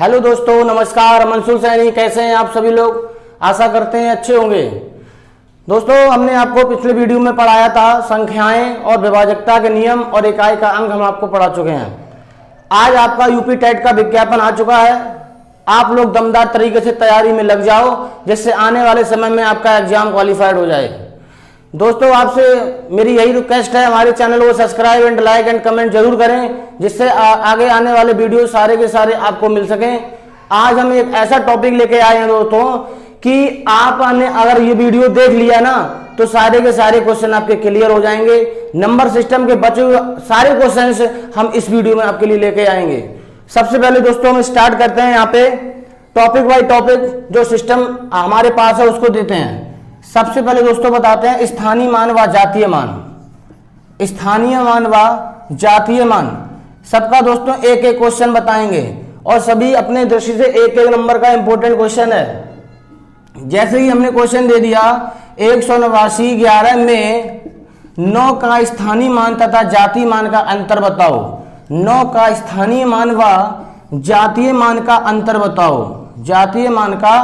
Hello दोस्तों, नमस्कार। मंसूर सैनी, कैसे हैं आप सभी लोग? आशा करते हैं अच्छे होंगे। दोस्तों, हमने आपको पिछले वीडियो में पढ़ाया था संख्याएं और विभाजकता के नियम और इकाई का अंक हम आपको पढ़ा चुके हैं। आज आपका यूपी टेट का विज्ञापन आ चुका है। आप लोग दमदार तरीके से तैयारी में लग जाओ, जिससे आने वाले समय में आपका एग्जाम क्वालिफाइड हो जाए। दोस्तों, आपसे मेरी यही रिक्वेस्ट है, हमारे चैनल को subscribe and like and comment जरूर करें, जिससे आगे आने वाले वीडियो सारे के सारे आपको मिल सकें। आज हम एक ऐसा टॉपिक लेके आए हैं दोस्तों कि आपने अगर ये वीडियो देख लिया ना तो सारे के सारे क्वेश्चन आपके क्लियर हो जाएंगे। नंबर सिस्टम के बचे हुए सारे क्वेश्चंस हम इस वीडियो में आपके लिए लेके आएंगे। सबसे पहले दोस्तों हम स्टार्ट करते हैं यहाँ पे टॉपिक बाय टॉपिक, जो सिस्टम हमारे पास है उसको देते हैं। सबसे पहले दोस्तों बताते हैं स्थानीय मान व जातीय मान। स्थानीय मान व जातीय मान सबका दोस्तों एक एक क्वेश्चन बताएंगे और सभी अपने दृष्टि से एक एक नंबर का इंपॉर्टेंट क्वेश्चन है। जैसे ही हमने क्वेश्चन दे दिया 189 में 9 का स्थानीय मान तथा जातीय मान का अंतर बताओ। 9 का स्थानीय मान व जातीय मान का अंतर बताओ। जातीय मान का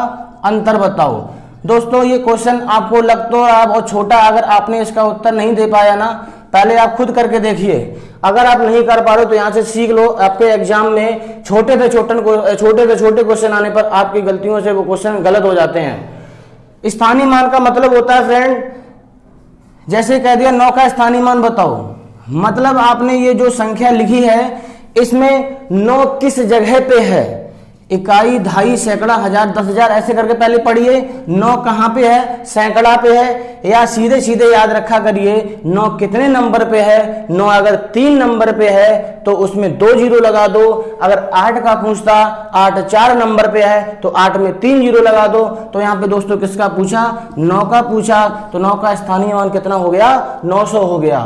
अंतर बताओ। दोस्तों, ये क्वेश्चन आपको लग तो रहा बहुत छोटा, अगर आपने इसका उत्तर नहीं दे पाया ना, पहले आप खुद करके देखिए। अगर आप नहीं कर पा रहे हो तो यहाँ से सीख लो। आपके एग्जाम में छोटे से छोटे क्वेश्चन आने पर आपकी गलतियों से वो क्वेश्चन गलत हो जाते हैं। स्थानीय मान का मतलब होता है फ्रेंड, जैसे कह दिया 9 का स्थानीय मान बताओ, मतलब आपने ये जो संख्या लिखी है इसमें 9 किस जगह पे है। इकाई, दहाई, सैकड़ा, हजार, 10,000 ऐसे करके पहले पढ़िए। 9 कहाँ पे है? सैकड़ा पे है। या सीधे सीधे याद रखा करिए 9 कितने नंबर पे है। 9 अगर 3 नंबर पे है तो उसमें 2 जीरो लगा दो। अगर 8 का पूछता, 8 4 नंबर पे है तो 8 में 3 जीरो लगा दो। तो यहाँ पे दोस्तों किसका पूछा? 9 का पूछा। तो 9 का स्थानीय मान कितना हो गया? 900 हो गया।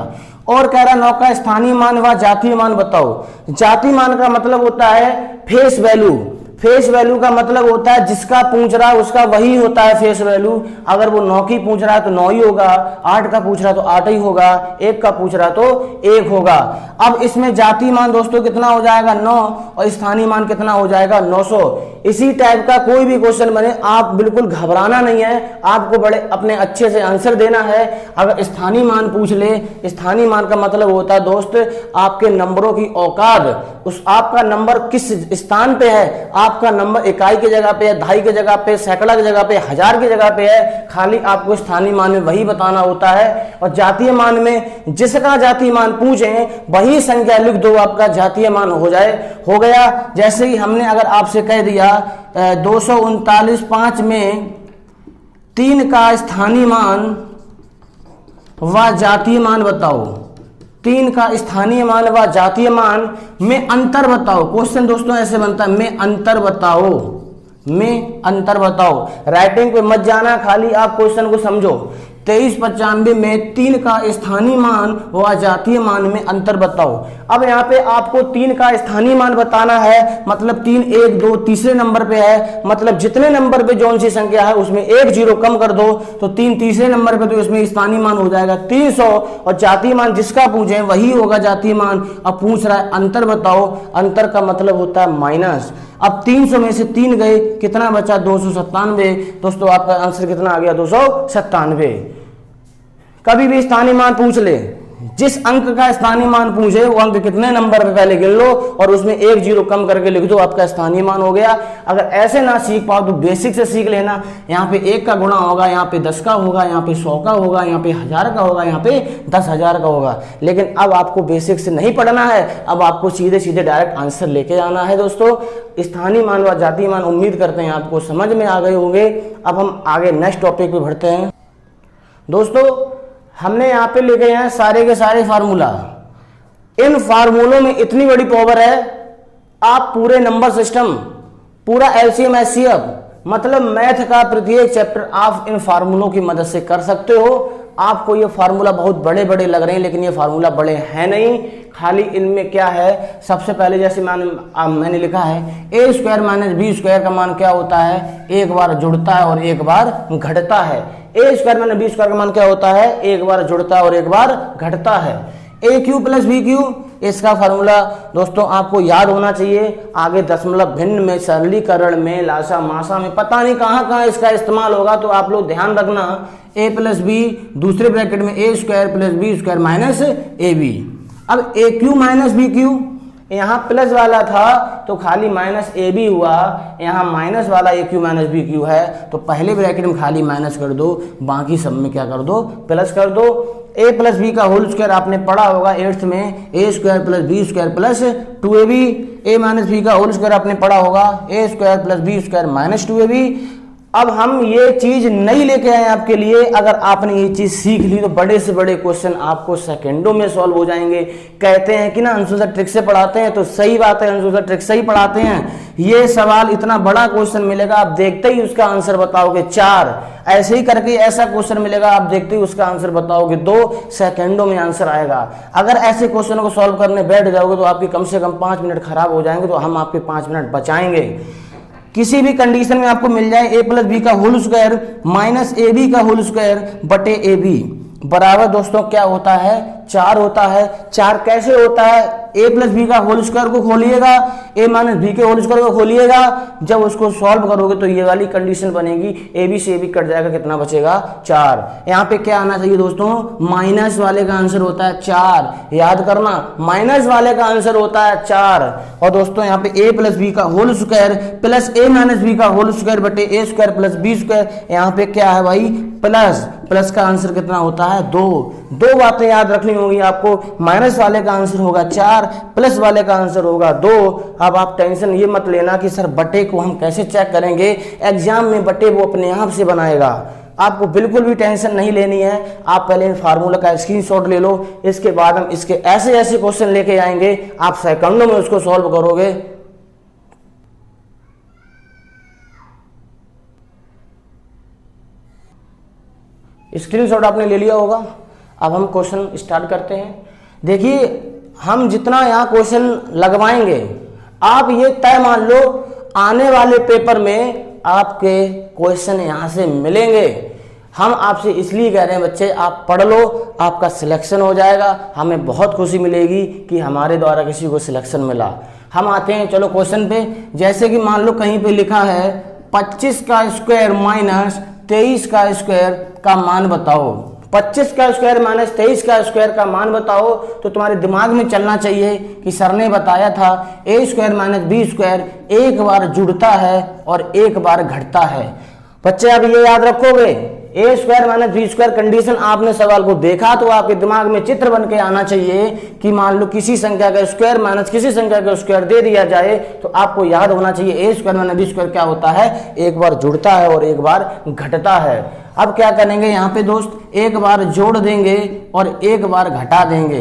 और कह रहा 9 का स्थानीय मान व जातीय मान बताओ। जातीय मान का मतलब होता है फेस वैल्यू। फेस वैल्यू का मतलब होता है जिसका पूछ रहा है उसका वही होता है फेस वैल्यू। अगर वो 9 की पूछ रहा है तो 9 ही होगा, 8 का पूछ रहा है तो 8 ही होगा, 1 का पूछ रहा है तो 1 होगा। अब इसमें जातीय मान दोस्तों कितना हो जाएगा? 9, और स्थानीय मान कितना हो जाएगा? 900। इसी टाइप का कोई भी क्वेश्चन बने, आप बिल्कुल घबराना नहीं है, आपको बड़े अपने अच्छे से आंसर देना है। अगर स्थानीय मान पूछ ले, स्थानीय मान का मतलब होता है दोस्त आपके नंबरों की औकात, उस आपका नंबर किस स्थान पे है। आपका नंबर इकाई की जगह पे है, दहाई की जगह पे, सैकड़ा की जगह पे, हजार की जगह पे है। खाली आपको स्थानीय मान में वही बताना होता है। और जातीय मान में जिसका जातीय मान पूछे वही संख्या लिख दो, आपका जातीय मान हो गया। जैसे ही हमने अगर आपसे कह दिया 239.5 में 3 का स्थानीय मान व जातीय मान बताओ। 3 का स्थानीय मान व जातीय मान में अंतर बताओ। क्वेश्चन दोस्तों ऐसे बनता है, में अंतर बताओ। में अंतर बताओ। राइटिंग पे मत जाना, खाली आप क्वेश्चन को समझो। 2395 में 3 का स्थानीय मान व जातीय मान में अंतर बताओ। अब यहाँ पे आपको 3 का स्थानीय मान बताना है, मतलब 3 1 2 तीसरे नंबर पे है, मतलब जितने नंबर पे जौन सी संख्या है उसमें 1 जीरो कम कर दो तो 3 तीसरे नंबर पे, तो इसमें स्थानीय मान हो जाएगा 300। और जातीय मान जिसका पूछे वही होगा जातीय मान। अब पूछ रहा है अंतर बताओ। अंतर का मतलब होता है माइनस। अब 300 में से 3 गए, कितना बचा? 297। दोस्तों आपका आंसर कितना आ गया? 297। कभी भी स्थानीय मान पूछ ले, जिस अंक का स्थानीय मान पूछे वो अंक कितने नंबर पे पहले गिन लो और उसमें 1 जीरो कम करके लिख दो, आपका स्थानीय मान हो गया। अगर ऐसे ना सीख पाओ तो बेसिक से सीख लेना। यहाँ पे 1 का गुणा होगा, यहाँ पे 10 का होगा, यहाँ पे 100 का होगा, यहाँ पे 1000 का होगा, यहाँ पे 10,000 का होगा। लेकिन अब आपको बेसिक से नहीं पढ़ना है, अब आपको सीधे सीधे डायरेक्ट आंसर लेके आना है। दोस्तों, स्थानीय मान व जातीय मान उम्मीद करते हैं आपको समझ में आ गए होंगे। अब हम आगे नेक्स्ट टॉपिक पे बढ़ते हैं। दोस्तों, हमने यहाँ पे ले गए हैं सारे के सारे फार्मूला। इन फार्मूलों में इतनी बड़ी पावर है, आप पूरे नंबर सिस्टम, पूरा एलसीएम एचसीएफ, मतलब मैथ का प्रत्येक चैप्टर आप इन फार्मूलों की मदद से कर सकते हो। आपको ये फार्मूला बहुत बड़े बड़े लग रहे हैं, लेकिन ये फार्मूला बड़े हैं नहीं। खाली इनमें क्या है, सबसे पहले जैसे मैंने लिखा है ए स्क्वायर माइनस बी स्क्वायर का मान क्या होता है? एक बार जुड़ता है और एक बार घटता है। ए स्क्वायर माइनस बी स्क्वायर का मान क्या होता है? एक बार जुड़ता है और एक बार घटता है। ए क्यू प्लस बी क्यू इसका फार्मूला दोस्तों आपको याद होना चाहिए। आगे दशमलव भिन्न में, सरलीकरण में, लासा मासा में, पता नहीं कहाँ कहाँ इसका इस्तेमाल होगा, तो आप लोग ध्यान रखना। a प्लस बी दूसरे ब्रैकेट में a square plus B square minus A B. अब A cube minus B cube, यहाँ प्लस वाला था तो खाली माइनस ए बी हुआ, यहाँ माइनस वाला ए क्यू माइनस बी क्यू है तो पहले ब्रैकेट में खाली माइनस कर दो, बाकी सब में क्या कर दो, प्लस कर दो। ए प्लस बी का होल स्क्वायर आपने पढ़ा होगा 8th में, A square plus B square plus 2ab। A minus B का होल स्क्वायर आपने पढ़ा होगा A square plus B square minus 2ab। अब हम ये चीज नहीं लेके आए आपके लिए, अगर आपने ये चीज सीख ली तो बड़े से बड़े क्वेश्चन आपको सेकंडों में सॉल्व हो जाएंगे। कहते हैं कि ना अंशु सर ट्रिक से पढ़ाते हैं, तो सही बात है, अंशु सर ट्रिक से ही पढ़ाते हैं। ये सवाल इतना बड़ा क्वेश्चन मिलेगा, आप देखते ही उसका आंसर बताओगे 4। ऐसे ही करके ऐसा क्वेश्चन मिलेगा, आप देखते ही उसका आंसर बताओगे 2, सेकंडों में आंसर आएगा। अगर ऐसे क्वेश्चन को सॉल्व करने बैठ जाओगे तो आपके कम से कम 5 मिनट खराब हो जाएंगे, तो हम आपके 5 मिनट बचाएंगे। किसी भी कंडीशन में आपको मिल जाए ए प्लस बी का whole square minus A B का होल स्क्वायर बटे ए बी बराबर दोस्तों क्या होता है, 4 होता है। 4 कैसे होता है, ए प्लस बी का होल स्क्वायर को खोलिएगा, ए माइनस बी के होल स्क्वायर को खोलिएगा, जब उसको सॉल्व करोगे तो ये वाली कंडीशन बनेगी, ए बी से ए बी कट जाएगा, कितना बचेगा 4। यहाँ पे क्या आना चाहिए दोस्तों, माइनस वाले का आंसर होता है 4, याद करना माइनस वाले का आंसर होता है 4। और दोस्तों यहाँ पे ए प्लस बी का होल स्क्वायर प्लस ए माइनस बी का होल स्क्वायर बटे ए स्क्वायर प्लस बी स्क्वायर, यहाँ पे क्या है भाई प्लस, प्लस का आंसर कितना होता है 2। 2 बातें याद रखनी होगी आपको, माइनस वाले का आंसर होगा 4, प्लस वाले का आंसर होगा 2। अब आप टेंशन ये मत लेना कि सर बटे को हम कैसे चेक करेंगे, एग्जाम में बटे वो अपने आप से बनाएगा, आपको बिल्कुल भी टेंशन नहीं लेनी है। आप पहले फार्मूला का स्क्रीनशॉट ले लो, इसके बाद हम इसके ऐसे ऐसे क्वेश्चन लेके आएंगे, आप सेकंडों में उसको सॉल्व करोगे। स्क्रीनशॉट आपने ले लिया होगा। अब हम क्वेश्चन स्टार्ट करते हैं। देखिए हम जितना यहाँ क्वेश्चन लगवाएंगे, आप ये तय मान लो आने वाले पेपर में आपके क्वेश्चन यहाँ से मिलेंगे। हम आपसे इसलिए कह रहे हैं बच्चे आप पढ़ लो, आपका सिलेक्शन हो जाएगा, हमें बहुत खुशी मिलेगी कि हमारे द्वारा किसी को सिलेक्शन मिला। हम आते हैं चलो क्वेश्चन पे। जैसे कि मान लो कहीं पे लिखा है 25 का स्क्वायर माइनस 23 का स्क्वायर का मान बताओ। 25 का स्क्वायर माइनस 23 का स्क्वायर का मान बताओ, तो तुम्हारे दिमाग में चलना चाहिए कि सर ने बताया था ए स्क्वायर माइनस बी स्क्वायर एक बार जुड़ता है और एक बार घटता है। बच्चे आप ये याद रखोगे, A square minus B square condition आपने सवाल को देखा तो आपके दिमाग में चित्र बन के आना चाहिए कि मान लो किसी संख्या का स्क्वायर माइनस किसी संख्या का स्क्वायर दे दिया जाए तो आपको याद होना चाहिए ए स्क्वायर माइनस बी स्क्वायर क्या होता है, एक बार जुड़ता है और एक बार घटता है। अब क्या करेंगे यहाँ पे दोस्त, एक बार जोड़ देंगे और एक बार घटा देंगे,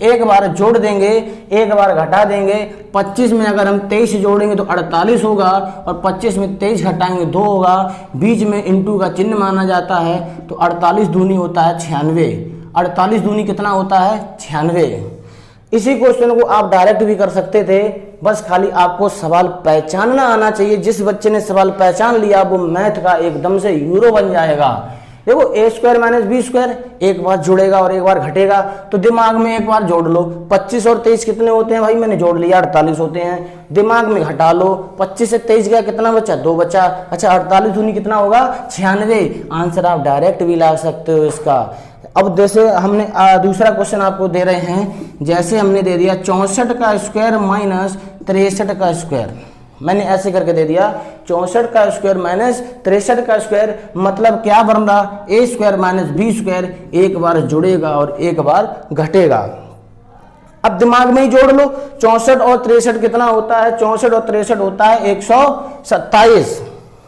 एक बार जोड़ देंगे एक बार घटा देंगे। 25 में अगर हम 23 जोड़ेंगे तो 48 होगा और 25 में 23 घटाएंगे 2 होगा, बीच में इंटू का चिन्ह माना जाता है, तो 48 दूनी होता है 96। 48 दूनी कितना होता है 96। इसी क्वेश्चन को आप डायरेक्ट भी कर सकते थे, बस खाली आपको सवाल पहचानना आना चाहिए। जिस बच्चे ने सवाल पहचान लिया वो मैथ का एकदम से यूरो बन जाएगा। देखो ए स्क्वायर माइनस बी स्क्वायर एक बार जुड़ेगा और एक बार घटेगा, तो दिमाग में एक बार जोड़ लो। 25 और 23 कितने होते हैं भाई, मैंने जोड़ लिया 48 होते हैं। दिमाग में घटा लो, 25 से 23 गया कितना बचा 2 बचा। अच्छा 48 दूनी कितना होगा 96। आंसर आप डायरेक्ट भी ला सकते हो इसका। अब जैसे हमने दूसरा क्वेश्चन आपको दे रहे हैं, जैसे हमने दे दिया 64 का स्क्वायर माइनस 63 का स्क्वायर, मैंने ऐसे करके दे दिया 64 का स्क्वायर माइनस 63 का स्क्वायर, मतलब क्या बन रहा ए स्क्वायर माइनस बी स्क्वायर एक बार जुड़ेगा और एक बार घटेगा। अब दिमाग में ही जोड़ लो, 64 और 63 कितना होता है, 64 और 63 होता है 127।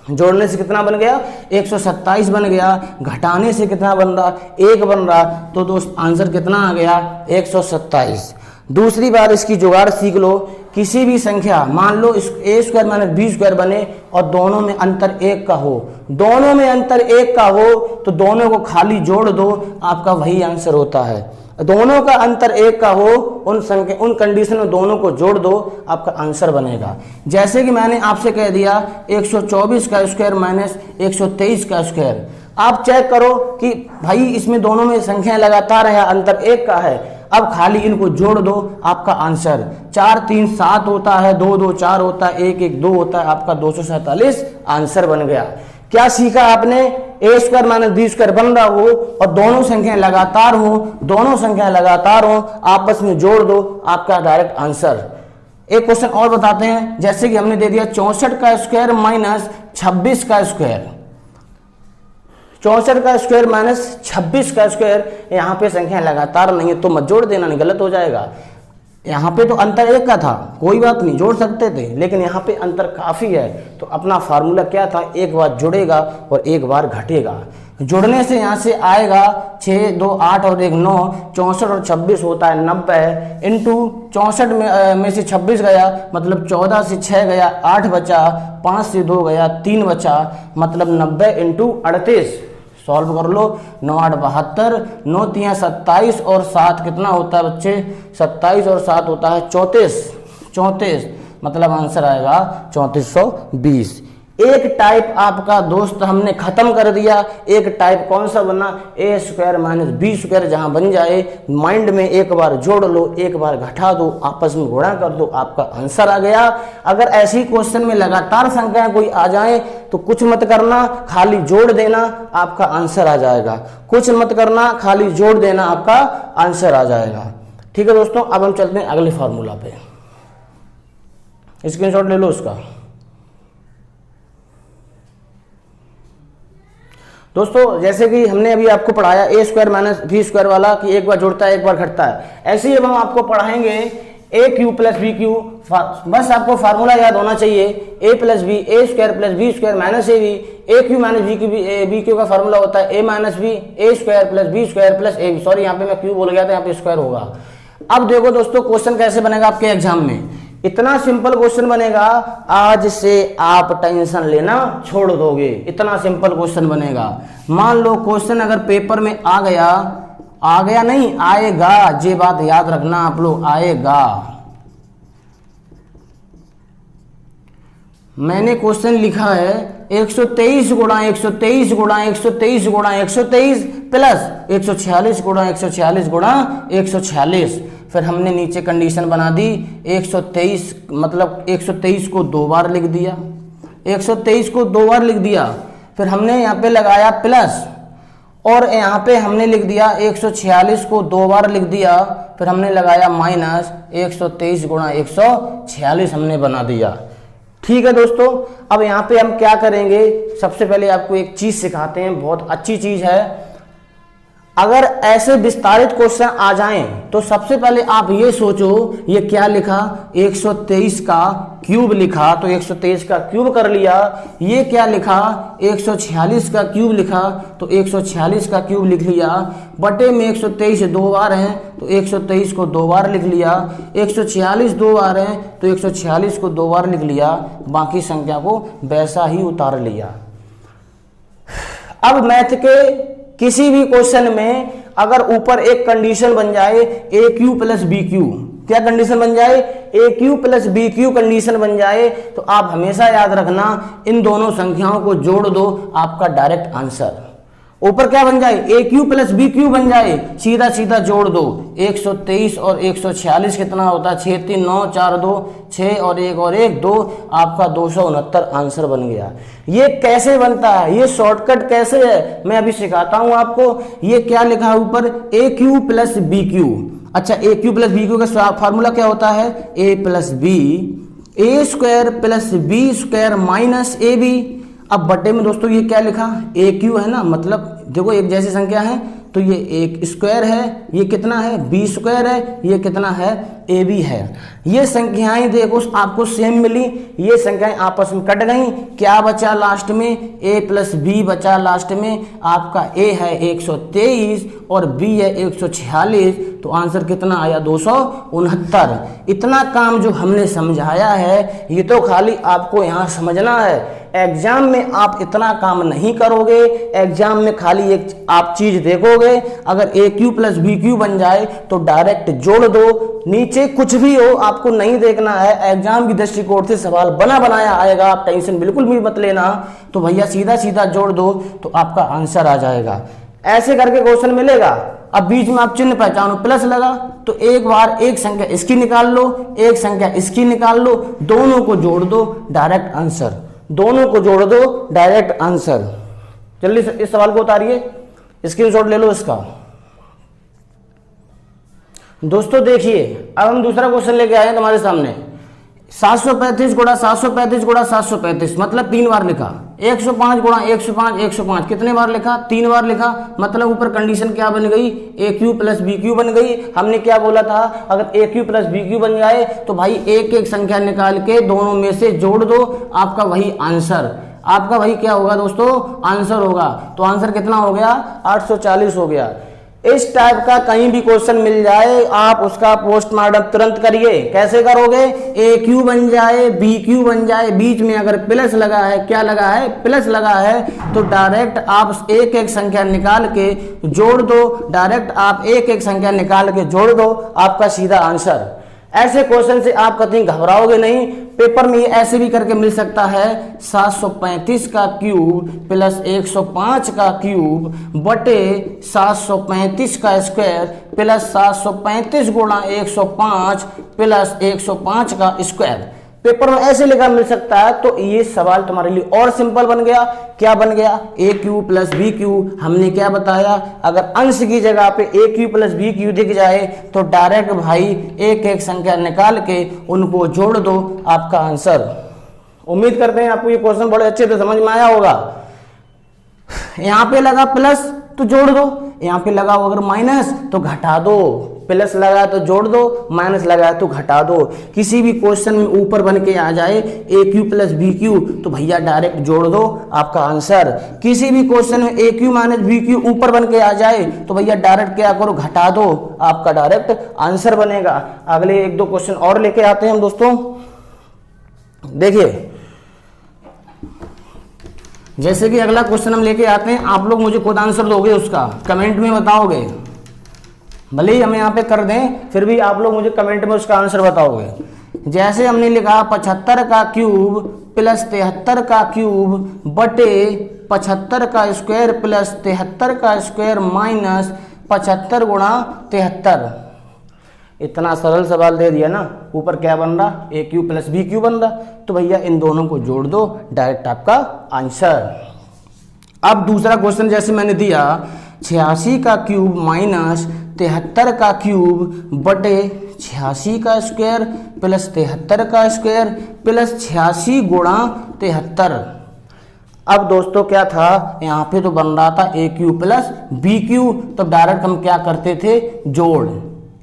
जोड़ने से कितना बन गया 127 बन गया, घटाने से कितना बन रहा 1 बन रहा, तो दोस्त आंसर कितना आ गया 127। दूसरी बार इसकी जुगाड़ सीख लो। किसी भी संख्या मान लो ए स्क्वायर माइनस बी स्क्वायर बने और दोनों में अंतर 1 का हो, दोनों में अंतर 1 का हो तो दोनों को खाली जोड़ दो, आपका वही आंसर होता है। दोनों का अंतर 1 का हो, उन संख्या उन कंडीशन में दोनों को जोड़ दो, आपका आंसर बनेगा। जैसे कि मैंने आपसे कह दिया 124 का स्क्वायर माइनस 123 का स्क्वायर। आप चेक करो कि भाई इसमें दोनों में संख्या लगातार है, अंतर 1 का है। अब खाली इनको जोड़ दो, आपका आंसर 4 3 7 होता है, 2 2 4 होता है, 1 1 2 होता है, आपका 247 आंसर बन गया। क्या सीखा आपने? ए स्क्वायर माइनस बी स्क्वायर बन रहा हो और दोनों संख्याएं लगातार हो, दोनों संख्याएं लगातार हो, आपस में जोड़ दो, आपका डायरेक्ट आंसर। एक क्वेश्चन और बताते हैं, जैसे कि हमने दे दिया 64 का स्क्वायर माइनस 26 का स्क्वायर, 64 का स्क्वायर माइनस 26 का स्क्वायर, यहाँ पे संख्या लगातार नहीं है तो मत जोड़ देना, नहीं गलत हो जाएगा। यहाँ पे तो अंतर एक का था, कोई बात नहीं जोड़ सकते थे, लेकिन यहाँ पे अंतर काफी है, तो अपना फार्मूला क्या था, एक बार जुड़ेगा और एक बार घटेगा। जुड़ने से यहाँ से आएगा 6 2 8 और 1 9, 64 और 26 होता है 90, इंटू 64 में से 26 गया मतलब 14 से 6 गया 8 बचा, 5 से 2 गया 3 बचा, मतलब 90 इंटू 38। सॉल्व कर लो, 9 8 72, 9 3 27 और 7 कितना होता है बच्चे, 27 और 7 होता है 34, मतलब आंसर आएगा 3420। एक टाइप आपका दोस्त हमने खत्म कर दिया। एक टाइप कौन सा बना, ए स्क्वायर माइनस बी स्क्वायर, जहां बन जाए माइंड में एक बार जोड़ लो, एक बार घटा दो, आपस में गुणा कर दो, आपका आंसर आ गया। अगर ऐसी क्वेश्चन में लगातार संख्याएं कोई आ जाए तो कुछ मत करना, खाली जोड़ देना, आपका आंसर आ जाएगा। कुछ मत करना, खाली जोड़ देना, आपका आंसर आ जाएगा। ठीक है दोस्तों, अब हम चलते हैं अगले फॉर्मूला पे, स्क्रीनशॉट ले लो उसका। दोस्तों जैसे कि हमने अभी आपको पढ़ाया ए स्क्वायर माइनस बी स्क्वायर वाला कि एक बार जुड़ता है एक बार घटता है, ऐसे ही अब हम आपको पढ़ाएंगे A cube plus B cube. बस आपको फार्मूला याद होना चाहिए, A plus B, A square plus B square minus A B, A cube minus B cube का फार्मूला होता है A minus B, A square plus B square plus A B. Sorry यहाँ पे मैं क्यू बोल गया था, यहाँ पे स्क्वायर होगा। अब देखो दोस्तों क्वेश्चन कैसे बनेगा आपके एग्जाम में, इतना सिंपल क्वेश्चन बनेगा, आज से आप टेंशन लेना छोड़ दोगे, इतना सिंपल क्वेश्चन बनेगा। मान लो क्वेश्चन अगर पेपर में आ गया नहीं, आएगा, ये बात याद रखना आप लोग, आएगा। मैंने क्वेश्चन लिखा है 123 गुणा 123 गुणा 123 गुणा 123 प्लस 146 गुणा 146 गुणा 146। फिर हमने नीचे कंडीशन बना दी 123, मतलब 123 को 2 बार लिख दिया, 123 को 2 बार लिख दिया। फिर हमने यहाँ पे लगाया प्लस, और यहाँ पे हमने लिख दिया 146 को 2 बार लिख दिया। फिर हमने लगाया माइनस 123 गुणा 146 हमने बना दिया। ठीक है दोस्तों, अब यहाँ पे हम क्या करेंगे, सबसे पहले आपको एक चीज सिखाते हैं, बहुत अच्छी चीज है। अगर ऐसे विस्तारित क्वेश्चन आ जाएं तो सबसे पहले आप ये सोचो, ये क्या लिखा, 123 का क्यूब लिखा तो 123 का क्यूब कर लिया। ये क्या लिखा, 146 का क्यूब लिखा तो 146 का क्यूब लिख लिया। बटे में 123 2 बार हैं तो 123 को 2 बार लिख लिया। 146 2 बार हैं तो 146 को 2 बार लिख लिया। बाकी संख्या को वैसा ही उतार लिया। अब मैथ के किसी भी क्वेश्चन में अगर ऊपर एक कंडीशन बन जाए A cube plus B cube, क्या कंडीशन बन जाए, A cube plus B cube condition बन जाए, तो आप हमेशा याद रखना इन दोनों संख्याओं को जोड़ दो, आपका डायरेक्ट आंसर। ऊपर क्या बन जाए, A cube plus B Q बन जाए, सीधा सीधा जोड़ दो। 123 और 146 कितना होता है, 6 3 9 4 2 6 और 1 2, आपका 269 आंसर बन गया। ये कैसे बनता है, ये शॉर्टकट कैसे है, मैं अभी सिखाता हूं आपको। ये क्या लिखा है ऊपर, A cube plus B cube. अच्छा, A cube plus B cube का फॉर्मूला क्या होता है, A plus B, A square plus B square minus A B. अब बटे में दोस्तों ये क्या लिखा, ए क्यू है ना, मतलब देखो एक जैसी संख्या है तो ये एक स्क्वायर है, ये कितना है, बी स्क्वायर है, ये कितना है, ए बी है। ये संख्याएं देखो आपको सेम मिली, ये संख्याएं आपस में कट गई, क्या बचा लास्ट में, ए प्लस बी बचा लास्ट में। आपका ए है 123 और बी है 146, तो आंसर कितना आया, 269। इतना काम जो हमने समझाया है ये तो खाली आपको यहाँ समझना है। एग्जाम में आप इतना काम नहीं करोगे, एग्जाम में खाली एक आप चीज देखोगे, अगर ए क्यू प्लस बी क्यू बन जाए तो डायरेक्ट जोड़ दो, नीचे कुछ भी हो आपको नहीं देखना है। एग्जाम की दृष्टिकोण से सवाल बना बनाया आएगा, आप टेंशन बिल्कुल भी मत लेना। तो भैया सीधा सीधा जोड़ दो तो आपका आंसर आ जाएगा। ऐसे करके क्वेश्चन मिलेगा, अब बीच में आप चिन्ह पहचानो, प्लस लगा तो एक बार एक संख्या इसकी निकाल लो, एक संख्या इसकी निकाल लो, दोनों को जोड़ दो, डायरेक्ट आंसर। दोनों को जोड़ दो, डायरेक्ट आंसर। जल्दी से इस सवाल को उतारिए, स्क्रीनशॉट ले लो इसका। दोस्तों देखिए, अब हम दूसरा क्वेश्चन लेके आए हैं तुम्हारे सामने। 735 गुणा 735 गुणा 735 मतलब 3 बार लिखा। 105 गुणा 105 105 कितने बार लिखा? 3 बार लिखा। मतलब ऊपर कंडीशन क्या बन गई? ए क्यू प्लस बी क्यू बन गई। हमने क्या बोला था? अगर ए क्यू प्लस बी क्यू बन जाए तो भाई एक एक संख्या निकाल के दोनों में से जोड़ दो, आपका वही आंसर, आपका वही क्या होगा दोस्तों? आंसर होगा। तो आंसर कितना हो गया? 840 हो गया। इस टाइप का कहीं भी क्वेश्चन मिल जाए आप उसका पोस्टमार्टम तुरंत करिए। कैसे करोगे? ए क्यू बन जाए, बी क्यू बन जाए, बीच में अगर प्लस लगा है, क्या लगा है? प्लस लगा है, तो डायरेक्ट आप एक एक संख्या निकाल के जोड़ दो, डायरेक्ट आप एक एक संख्या निकाल के जोड़ दो, आपका सीधा आंसर। ऐसे क्वेश्चन से आप कहीं घबराओगे नहीं। पेपर में ये ऐसे भी करके मिल सकता है, 735 का क्यूब प्लस 105 का क्यूब बटे 735 का स्क्वायर प्लस 735 गुणा 105 प्लस 105 का स्क्वायर। पेपर में ऐसे लिखा मिल सकता है। तो ये सवाल तुम्हारे लिए और सिंपल बन गया। क्या बन गया? ए क्यू प्लस बी क्यू। हमने क्या बताया? अगर अंश की जगह पे ए क्यू प्लस बी क्यू दिख जाए तो डायरेक्ट भाई एक एक संख्या निकाल के उनको जोड़ दो, आपका आंसर। उम्मीद करते हैं आपको ये क्वेश्चन बड़े अच्छे से समझ में आया होगा। यहां पे लगा प्लस तो जोड़ दो, यहां पे लगा अगर माइनस तो घटा दो, प्लस लगा तो जोड़ दो, माइनस लगा तो घटा दो। किसी भी क्वेश्चन में ऊपर बन के आ जाए A cube plus B Q तो भैया डायरेक्ट जोड़ दो, आपका आंसर। किसी भी क्वेश्चन में ए क्यू माइनस बी क्यू ऊपर बन के आ जाए तो भैया डायरेक्ट क्या करो? घटा दो, आपका डायरेक्ट आंसर बनेगा। अगले एक दो क्वेश्चन और लेके आते हैं हम दोस्तों। देखिए, जैसे कि अगला क्वेश्चन हम लेके आते हैं, आप लोग मुझे खुद आंसर दोगे उसका, कमेंट में बताओगे। भले ही हम यहाँ पे कर दें फिर भी आप लोग मुझे कमेंट में उसका आंसर बताओगे। जैसे हमने लिखा 75 का क्यूब प्लस 73 का क्यूब बटे 75 का स्क्वायर प्लस 73 का स्क्वायर माइनस 75 गुणा 73। इतना सरल सवाल दे दिया ना। ऊपर क्या बन रहा? ए क्यू प्लस बी क्यू बन रहा। तो भैया इन दोनों को जोड़ दो, डायरेक्ट आपका आंसर। अब दूसरा क्वेश्चन जैसे मैंने दिया, 86 का क्यूब माइनस 73 का क्यूब बटे 86 का स्क्वायर प्लस 73 का स्क्वायर प्लस 86 गुणा 73। अब दोस्तों क्या था? यहाँ पे तो बन रहा था ए क्यू प्लस बी क्यू, तो डायरेक्ट हम क्या करते थे? जोड़।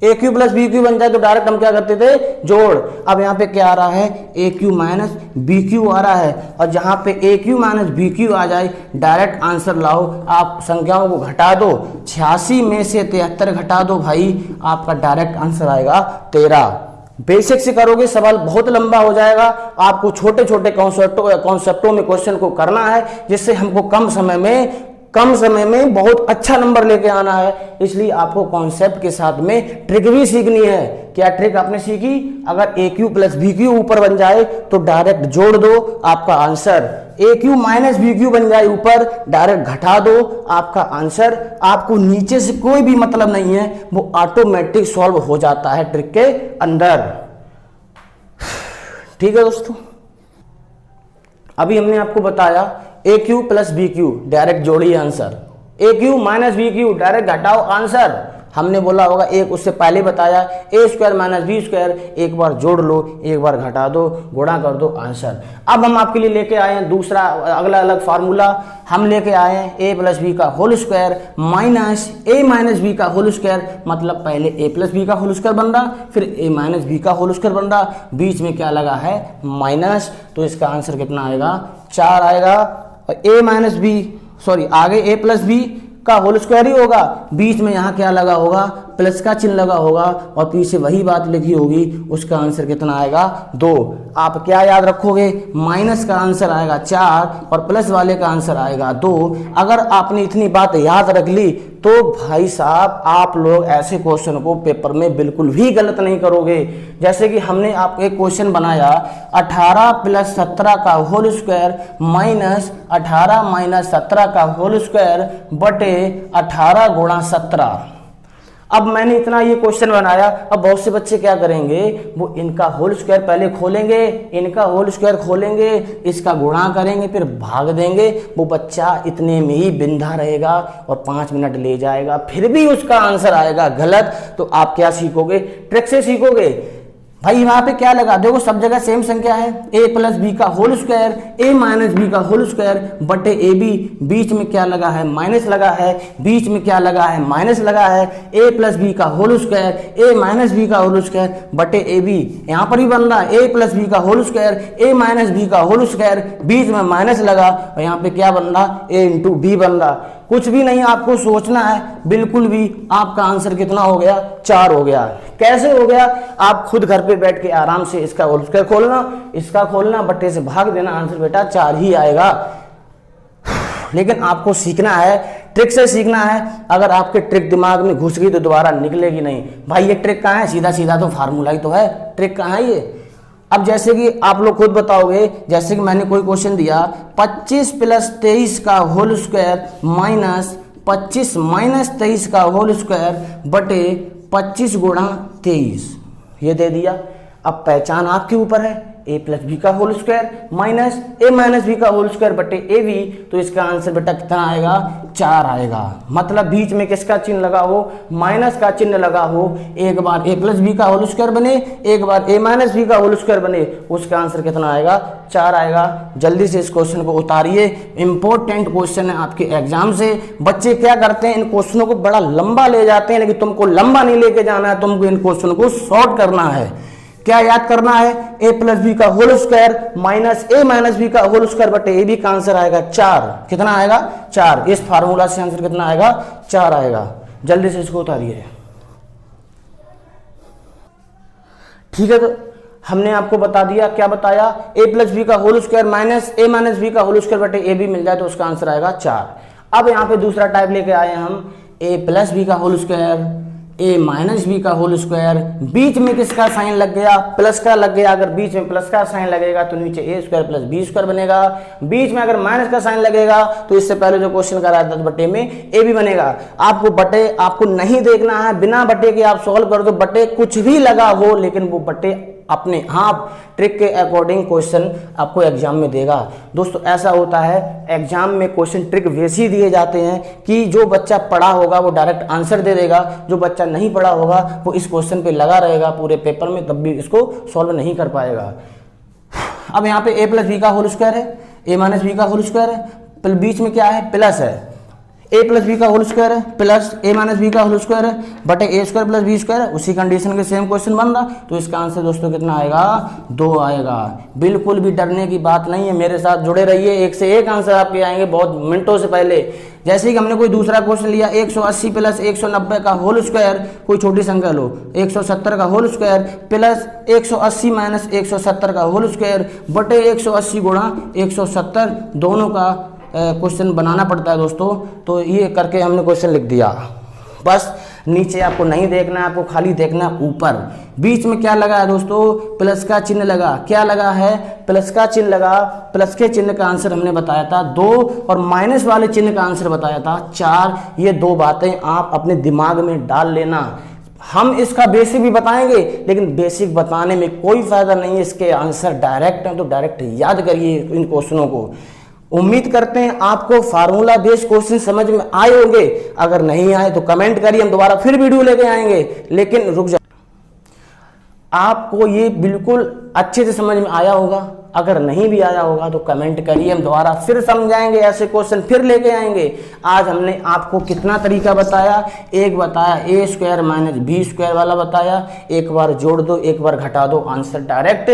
ए क्यू प्लस बी क्यू बन जाए तो डायरेक्ट हम क्या करते थे? जोड़। अब यहाँ पे क्या आ रहा है? ए क्यू माइनस बी क्यू आ रहा है, और जहाँ पे ए क्यू माइनस बी क्यू आ जाए डायरेक्ट आंसर लाओ। आप संख्याओं को घटा दो, 86 में से 73 घटा दो भाई, आपका डायरेक्ट आंसर आएगा 13। बेसिक से करोगे सवाल बहुत लंबा हो जाएगा। आपको छोटे छोटे कॉन्सेप्टों में क्वेश्चन को करना है, जिससे हमको कम समय में बहुत अच्छा नंबर लेके आना है। इसलिए आपको कॉन्सेप्ट के साथ में ट्रिक भी सीखनी है। क्या ट्रिक आपने सीखी? अगर ए क्यू प्लस बी क्यू ऊपर बन जाए तो डायरेक्ट जोड़ दो, आपका answer. A cube minus B Q बन जाए ऊपर, डायरेक्ट घटा दो, आपका आंसर। आपको नीचे से कोई भी मतलब नहीं है, वो ऑटोमेटिक सॉल्व हो जाता है ट्रिक के अंदर। ठीक है दोस्तों, अभी हमने आपको बताया A cube plus B cube, direct जोड़िए answer. A cube minus B cube, direct घटाओ आंसर। हमने बोला होगा एक उससे पहले बताया, A square minus B square, एक बार जोड़ लो, एक बार घटा दो, गुणा कर दो, आंसर। अब हम आपके लिए लेके आए हैं दूसरा अगला अलग फार्मूला। हम लेके आए हैं ए प्लस बी का होल स्क्वायर माइनस ए माइनस बी का होल स्क्वायर। मतलब पहले ए प्लस बी का होल स्क्वायर बन रहा, फिर ए माइनस बी का होल स्क्वायर बन रहा, बीच में क्या लगा है? माइनस। तो इसका आंसर कितना आएगा? 4 आएगा। और ए माइनस बी आगे ए प्लस बी का होल स्क्वायर ही होगा, बीच में यहाँ क्या लगा होगा? प्लस का चिन्ह लगा होगा, और पीछे वही बात लिखी होगी। उसका आंसर कितना आएगा? 2। आप क्या याद रखोगे? माइनस का आंसर आएगा 4 और प्लस वाले का आंसर आएगा 2। अगर आपने इतनी बात याद रख ली तो भाई साहब आप लोग ऐसे क्वेश्चन को पेपर में बिल्कुल भी गलत नहीं करोगे। जैसे कि हमने आपको एक क्वेश्चन बनाया, 18 प्लस 17 का होल स्क्वायर माइनस 18 माइनस 17 का होल स्क्वायर बटे 18 गुणा 17। अब मैंने इतना ये क्वेश्चन बनाया, अब बहुत से बच्चे क्या करेंगे, वो इनका होल स्क्वायर पहले खोलेंगे, इनका होल स्क्वायर खोलेंगे, इसका गुणा करेंगे, फिर भाग देंगे। वो बच्चा इतने में ही बिंधा रहेगा और 5 मिनट ले जाएगा, फिर भी उसका आंसर आएगा गलत। तो आप क्या सीखोगे, ट्रिक से सीखोगे। भाई वहां पे क्या लगा, देखो सब जगह सेम संख्या है, a प्लस बी का whole square, a minus B का होल स्क्वायर बटे ए बी, बीच में क्या लगा है, माइनस लगा है, बीच में क्या लगा है, माइनस लगा है, a प्लस बी का whole square, a minus B का होल स्क्वायर बटे ए बी। यहाँ पर भी बन रहा है a प्लस बी का whole square, a minus B का होल स्क्वायर, बीच में माइनस लगा और यहाँ पे क्या बन रहा, a इंटू बी बन रहा। कुछ भी नहीं आपको सोचना है, बिल्कुल भी। आपका आंसर कितना हो गया, 4 हो गया। कैसे हो गया, आप खुद घर पे बैठ के आराम से इसका होल स्क्वायर खोलना, इसका खोलना, बट्टे से भाग देना, आंसर बेटा 4 ही आएगा। लेकिन आपको सीखना है, ट्रिक से सीखना है। अगर आपके ट्रिक दिमाग में घुस गई तो दोबारा निकलेगी नहीं। भाई ये ट्रिक कहाँ है, सीधा सीधा तो फार्मूला ही तो है, ट्रिक कहाँ है ये। अब जैसे कि आप लोग खुद बताओगे, जैसे कि मैंने कोई क्वेश्चन दिया 25 प्लस 23 का होल स्क्वायर माइनस 25 माइनस 23 का होल स्क्वायर बटे 25 गुणा 23, ये दे दिया। अब पहचान आपके ऊपर है, a प्लस बी का whole square minus a minus B का होल स्क्वायर बटे ए बी। तो इसका आंसर बेटा कितना आएगा, 4 आएगा। मतलब बीच में किसका चिन्ह लगा हो, माइनस का चिन्ह लगा हो। एक बार a प्लस बी का होल स्क्वायर बने, एक बार a माइनस बी का होल स्क्वायर बने, उसका आंसर कितना आएगा, 4 आएगा। जल्दी से इस क्वेश्चन को उतारिए, इंपॉर्टेंट क्वेश्चन है आपके एग्जाम से। बच्चे क्या करते हैं, इन क्वेश्चनों को बड़ा लंबा ले जाते हैं, लेकिन तुमको लंबा नहीं लेके जाना है, तुमको इन क्वेश्चन को शॉर्ट करना है। क्या याद करना है, a प्लस बी का whole square minus a minus B का होल स्क्वायर बटे ए बी का आंसर आएगा 4। कितना आएगा, 4। इस फार्मूला से आंसर कितना आएगा, 4 आएगा। जल्दी से इसको उतारिए। ठीक है, तो हमने आपको बता दिया, क्या बताया, a प्लस बी का whole square minus a minus B का होल स्क्वायर बटे ए बी मिल जाए तो उसका आंसर आएगा 4। अब यहाँ पे दूसरा टाइप लेके आए हम, a प्लस बी का whole square, a minus B का होल स्क्वायर, बीच में किसका साइन लग गया, प्लस का लग गया। अगर बीच में प्लस का साइन लगेगा तो नीचे a square plus B square बनेगा। बीच में अगर माइनस का साइन लगेगा तो इससे पहले जो क्वेश्चन कराया था बटे में a भी बनेगा। आपको बटे आपको नहीं देखना है, बिना बटे के आप सॉल्व कर दो, बटे कुछ भी लगा हो, लेकिन वो बटे अपने आप ट्रिक के अकॉर्डिंग क्वेश्चन आपको एग्जाम में देगा। दोस्तों ऐसा होता है, एग्जाम में क्वेश्चन ट्रिक वैसे ही दिए जाते हैं कि जो बच्चा पढ़ा होगा वो डायरेक्ट आंसर दे देगा, जो बच्चा नहीं पढ़ा होगा वो इस क्वेश्चन पे लगा रहेगा पूरे पेपर में, तब भी इसको सॉल्व नहीं कर पाएगा। अब यहाँ पे a प्लस बी का होल स्क्वायर है, a माइनस बी का होल स्क्वायर है, बीच में क्या है, प्लस है, a प्लस बी का होल स्क्वायर है प्लस a माइनस बी का होल स्क्वायर है बटे a square plus B square है। उसी कंडीशन के सेम क्वेश्चन बन रहा, तो इसका आंसर दोस्तों कितना आएगा, 2 आएगा। बिल्कुल भी डरने की बात नहीं है, मेरे साथ जुड़े रहिए, एक से एक आंसर आपके आएंगे बहुत मिनटों से पहले। जैसे कि हमने कोई दूसरा क्वेश्चन लिया 180 प्लस 190 का होल स्क्वायर, कोई छोटी संख्या लो, 170 का होल स्क्वायर प्लस 180 माइनस 170 का होल स्क्वायर बटे 180 गुणा 170, दोनों का क्वेश्चन बनाना पड़ता है दोस्तों। तो ये करके हमने क्वेश्चन लिख दिया। बस नीचे आपको नहीं देखना है, आपको खाली देखना है ऊपर। बीच में क्या लगा है दोस्तों, प्लस का चिन्ह लगा। क्या लगा है, प्लस का चिन्ह लगा। प्लस के चिन्ह का आंसर हमने बताया था 2 और माइनस वाले चिन्ह का आंसर बताया था 4। ये 2 बातें आप अपने दिमाग में डाल लेना। हम इसका बेसिक भी बताएंगे, लेकिन बेसिक बताने में कोई फायदा नहीं है, इसके आंसर डायरेक्ट हैं, तो डायरेक्ट याद करिए इन क्वेश्चनों को। उम्मीद करते हैं आपको फार्मूला बेस्ड क्वेश्चन समझ में आए होंगे। अगर नहीं आए तो कमेंट करिए, हम दोबारा फिर वीडियो लेके आएंगे। लेकिन रुक जाइए, आपको ये बिल्कुल अच्छे से समझ में आया होगा। अगर नहीं भी आया होगा तो कमेंट करिए, हम दोबारा फिर समझाएंगे, ऐसे क्वेश्चन फिर लेके आएंगे। आज हमने आपको कितना तरीका बताया, एक बताया a square minus B square वाला बताया, एक बार जोड़ दो एक बार घटा दो आंसर डायरेक्ट।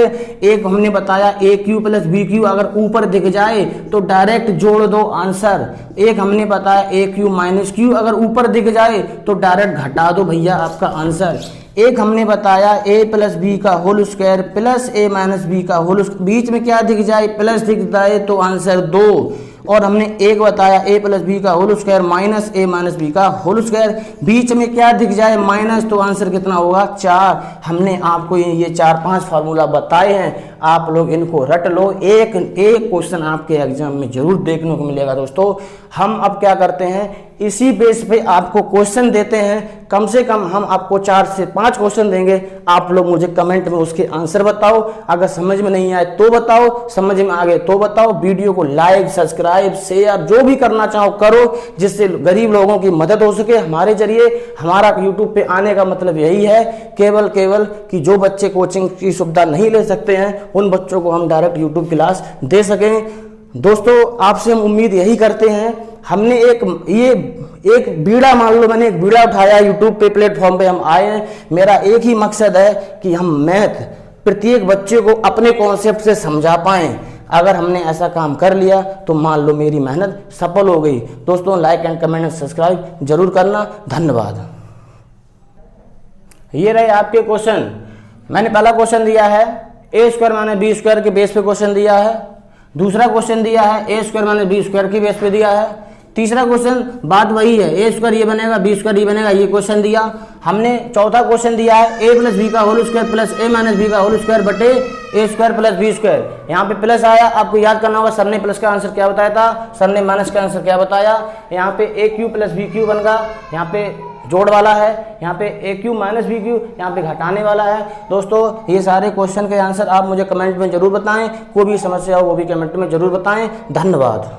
एक हमने बताया a cube plus B cube अगर ऊपर दिख जाए तो डायरेक्ट जोड़ दो आंसर। एक हमने बताया a क्यू माइनस क्यू अगर ऊपर दिख जाए तो डायरेक्ट घटा दो भैया आपका आंसर। एक हमने बताया a प्लस बी का whole square plus a minus B का होल, बीच में क्या दिख जाए, प्लस दिख जाए तो आंसर 2। और हमने एक बताया a प्लस बी का whole square minus a minus B का होल स्क्वायर, बीच में क्या दिख जाए, माइनस, तो आंसर कितना होगा, 4। हमने आपको ये 4-5 फार्मूला बताए हैं, आप लोग इनको रट लो। एक क्वेश्चन आपके एग्जाम में जरूर देखने को मिलेगा दोस्तों। हम अब क्या करते हैं, इसी बेस पे आपको क्वेश्चन देते हैं। कम से कम हम आपको 4 से 5 क्वेश्चन देंगे, आप लोग मुझे कमेंट में उसके आंसर बताओ। अगर समझ में नहीं आए तो बताओ, समझ में आ गए तो बताओ। वीडियो को लाइक, सब्सक्राइब, शेयर जो भी करना चाहो करो, जिससे गरीब लोगों की मदद हो सके। हमारे जरिए हमारा यूट्यूब पे आने का मतलब यही है, केवल कि जो बच्चे कोचिंग की सुविधा नहीं ले सकते हैं उन बच्चों को हम डायरेक्ट यूट्यूब क्लास दे सकें। दोस्तों, आपसे हम उम्मीद यही करते हैं। हमने एक बीड़ा, मान लो मैंने एक बीड़ा उठाया, यूट्यूब पे प्लेटफॉर्म पे हम आए हैं। मेरा एक ही मकसद है कि हम मैथ प्रत्येक बच्चे को अपने कॉन्सेप्ट से समझा पाएं। अगर हमने ऐसा काम कर लिया तो मान लो मेरी मेहनत सफल हो गई। दोस्तों, like and comment and subscribe जरूर करना। धन्यवाद। ये रहे आपके क्वेश्चन। मैंने पहला क्वेश्चन दिया है ए स्क्वायर माइनस बी स्क्वायर के बेस पे क्वेश्चन दिया है। दूसरा क्वेश्चन दिया है ए स्क्वायर माइनस बी स्क्वायर के बेस पे दिया है। तीसरा क्वेश्चन बात वही है, ए स्क्वायर ये बनेगा, बी स्क्वायर ये बनेगा, ये क्वेश्चन दिया हमने। चौथा क्वेश्चन दिया है ए प्लस बी का होल स्क्वायर प्लस ए माइनस बी का होल स्क्वायर बटे ए स्क्वायर प्लस बी स्क्वायर। यहाँ पे प्लस आया, आपको याद करना होगा सर ने प्लस का आंसर क्या बताया था, सर ने माइनस का आंसर क्या बताया। यहाँ पे ए क्यू प्लस बी क्यू बन गया, यहाँ पे जोड़ वाला है, यहाँ पे ए क्यू माइनस बी क्यू, यहाँ पे घटाने वाला है। दोस्तों, ये सारे क्वेश्चन के आंसर आप मुझे कमेंट में जरूर बताएं। कोई भी समस्या हो वो भी कमेंट में जरूर बताएं। धन्यवाद।